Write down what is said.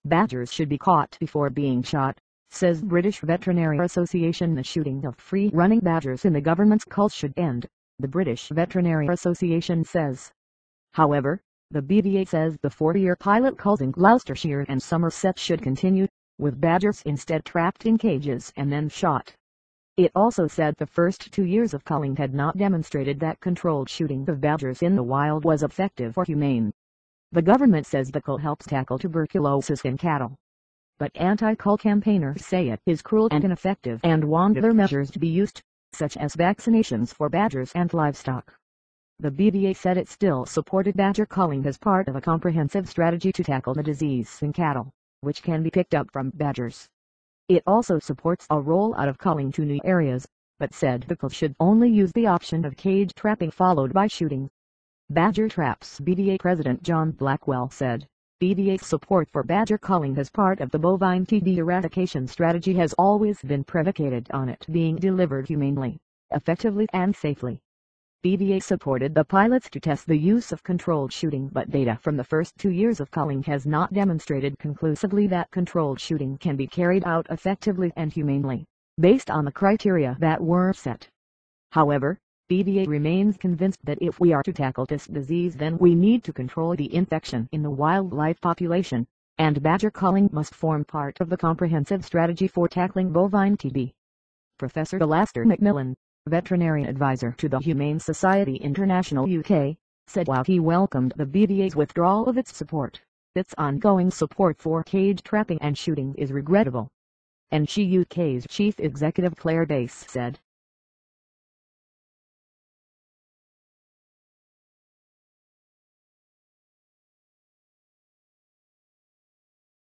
Badgers should be caught before being shot, says British Veterinary Association. The shooting of free-running badgers in the government's culls should end, the British Veterinary Association says. However, the BVA says the 4-year pilot culls in Gloucestershire and Somerset should continue, with badgers instead trapped in cages and then shot. It also said the first 2 years of culling had not demonstrated that controlled shooting of badgers in the wild was effective or humane. The government says the cull helps tackle tuberculosis in cattle. But anti-cull campaigners say it is cruel and ineffective and want other measures to be used, such as vaccinations for badgers and livestock. The BVA said it still supported badger culling as part of a comprehensive strategy to tackle the disease in cattle, which can be picked up from badgers. It also supports a rollout of culling to new areas, but said the cull should only use the option of cage trapping followed by shooting. Badger traps. BVA President John Blackwell said, BVA's support for badger culling as part of the bovine TB eradication strategy has always been predicated on it being delivered humanely, effectively and safely. BVA supported the pilots to test the use of controlled shooting, but data from the first 2 years of culling has not demonstrated conclusively that controlled shooting can be carried out effectively and humanely, based on the criteria that were set. However, BVA remains convinced that if we are to tackle this disease, then we need to control the infection in the wildlife population, and badger culling must form part of the comprehensive strategy for tackling bovine TB. Professor Alastair Macmillan, veterinary advisor to the Humane Society International UK, said while he welcomed the BVA's withdrawal of its support, its ongoing support for cage trapping and shooting is regrettable. NCUK's chief executive Claire Bass said,